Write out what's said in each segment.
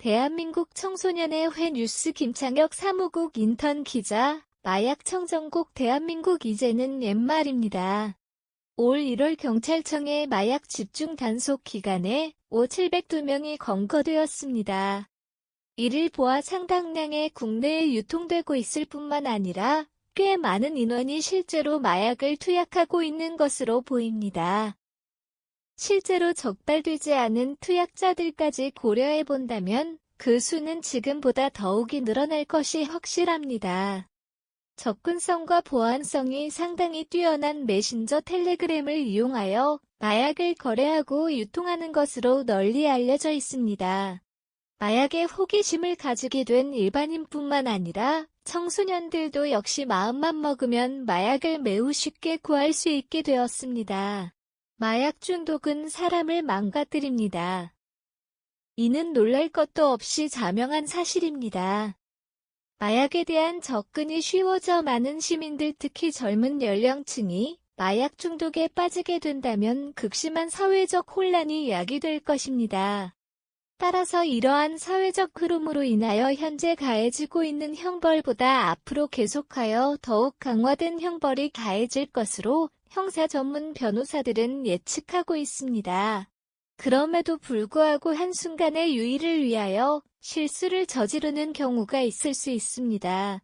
대한민국 청소년의 회 뉴스 김창혁 사무국 인턴 기자, 마약 청정국 대한민국 이제는 옛말입니다. 올 1월 경찰청의 마약 집중 단속 기간에 702명이 검거되었습니다. 이를 보아 상당량의 국내에 유통되고 있을 뿐만 아니라 꽤 많은 인원이 실제로 마약을 투약하고 있는 것으로 보입니다. 실제로 적발되지 않은 투약자들까지 고려해본다면 그 수는 지금보다 더욱이 늘어날 것이 확실합니다. 접근성과 보안성이 상당히 뛰어난 메신저 텔레그램을 이용하여 마약을 거래하고 유통하는 것으로 널리 알려져 있습니다. 마약에 호기심을 가지게 된 일반인뿐만 아니라 청소년들도 역시 마음만 먹으면 마약을 매우 쉽게 구할 수 있게 되었습니다. 마약 중독은 사람을 망가뜨립니다. 이는 놀랄 것도 없이 자명한 사실입니다. 마약에 대한 접근이 쉬워져 많은 시민들, 특히 젊은 연령층이 마약 중독에 빠지게 된다면 극심한 사회적 혼란이 야기될 것입니다. 따라서 이러한 사회적 흐름으로 인하여 현재 가해지고 있는 형벌보다 앞으로 계속하여 더욱 강화된 형벌이 가해질 것으로 형사 전문 변호사들은 예측하고 있습니다. 그럼에도 불구하고 한순간의 유의를 위하여 실수를 저지르는 경우가 있을 수 있습니다.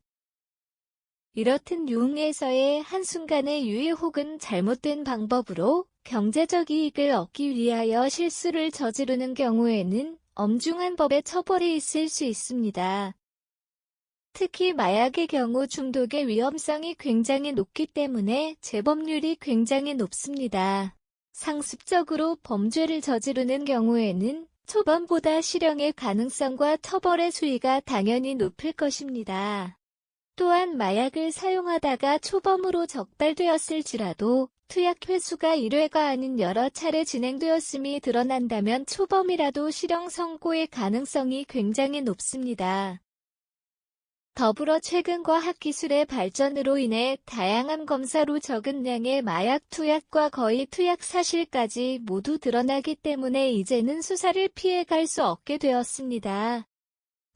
이렇듯 유흥에서의 한순간의 유의 혹은 잘못된 방법으로 경제적 이익을 얻기 위하여 실수를 저지르는 경우에는 엄중한 법의 처벌이 있을 수 있습니다. 특히 마약의 경우 중독의 위험성이 굉장히 높기 때문에 재범률이 굉장히 높습니다. 상습적으로 범죄를 저지르는 경우에는 초범보다 실형의 가능성과 처벌의 수위가 당연히 높을 것입니다. 또한 마약을 사용하다가 초범으로 적발되었을지라도 투약 횟수가 1회가 아닌 여러 차례 진행되었음이 드러난다면 초범이라도 실형 선고의 가능성이 굉장히 높습니다. 더불어 최근 과학기술의 발전으로 인해 다양한 검사로 적은 양의 마약 투약과 거의 투약 사실까지 모두 드러나기 때문에 이제는 수사를 피해갈 수 없게 되었습니다.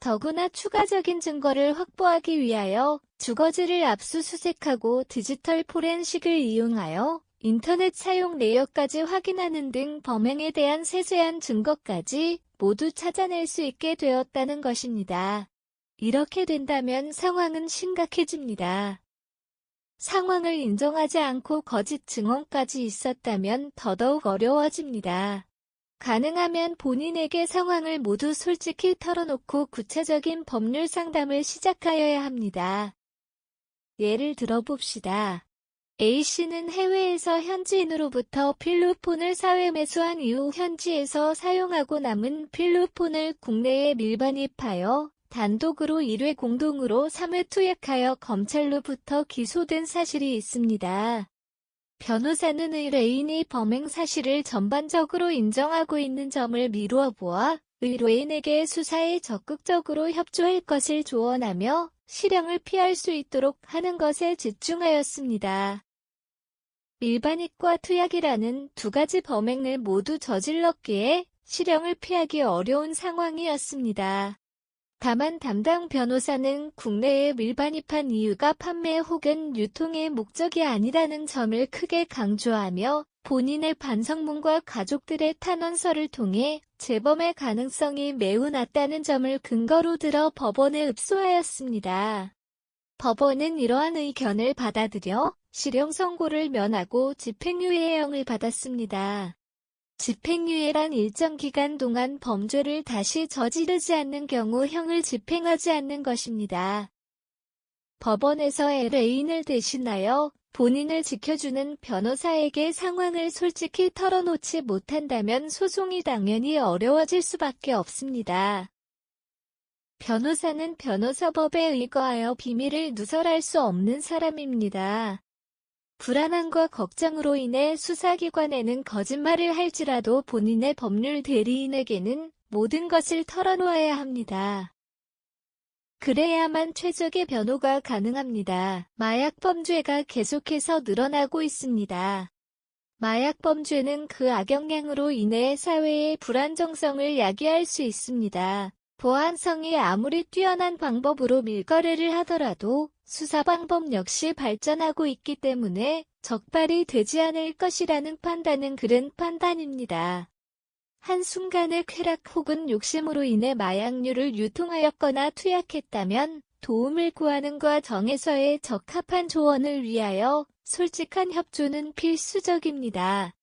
더구나 추가적인 증거를 확보하기 위하여 주거지를 압수수색하고 디지털 포렌식을 이용하여 인터넷 사용 내역까지 확인하는 등 범행에 대한 세세한 증거까지 모두 찾아낼 수 있게 되었다는 것입니다. 이렇게 된다면 상황은 심각해집니다. 상황을 인정하지 않고 거짓 증언까지 있었다면 더더욱 어려워집니다. 가능하면 본인에게 상황을 모두 솔직히 털어놓고 구체적인 법률 상담을 시작하여야 합니다. 예를 들어봅시다. A씨는 해외에서 현지인으로부터 필로폰을 사회 매수한 이후 현지에서 사용하고 남은 필로폰을 국내에 밀반입하여 단독으로 1회 공동으로 3회 투약하여 검찰로부터 기소된 사실이 있습니다. 변호사는 의뢰인이 범행 사실을 전반적으로 인정하고 있는 점을 미루어 보아 의뢰인에게 수사에 적극적으로 협조할 것을 조언하며 실형을 피할 수 있도록 하는 것에 집중하였습니다. 밀반입과 투약이라는 두 가지 범행을 모두 저질렀기에 실형을 피하기 어려운 상황이었습니다. 다만 담당 변호사는 국내에 밀반입한 이유가 판매 혹은 유통의 목적이 아니라는 점을 크게 강조하며 본인의 반성문과 가족들의 탄원서를 통해 재범의 가능성이 매우 낮다는 점을 근거로 들어 법원에 읍소하였습니다. 법원은 이러한 의견을 받아들여 실형 선고를 면하고 집행유예형을 받았습니다. 집행유예란 일정 기간 동안 범죄를 다시 저지르지 않는 경우 형을 집행하지 않는 것입니다. 법원에서 L애인을 대신하여 본인을 지켜주는 변호사에게 상황을 솔직히 털어놓지 못한다면 소송이 당연히 어려워질 수밖에 없습니다. 변호사는 변호사법에 의거하여 비밀을 누설할 수 없는 사람입니다. 불안함과 걱정으로 인해 수사기관에는 거짓말을 할지라도 본인의 법률 대리인에게는 모든 것을 털어놓아야 합니다. 그래야만 최적의 변호가 가능합니다. 마약 범죄가 계속해서 늘어나고 있습니다. 마약 범죄는 그 악영향으로 인해 사회의 불안정성을 야기할 수 있습니다. 보안성이 아무리 뛰어난 방법으로 밀거래를 하더라도 수사 방법 역시 발전하고 있기 때문에 적발이 되지 않을 것이라는 판단은 그른 판단입니다. 한순간의 쾌락 혹은 욕심으로 인해 마약류를 유통하였거나 투약했다면 도움을 구하는 과정에서의 적합한 조언을 위하여 솔직한 협조는 필수적입니다.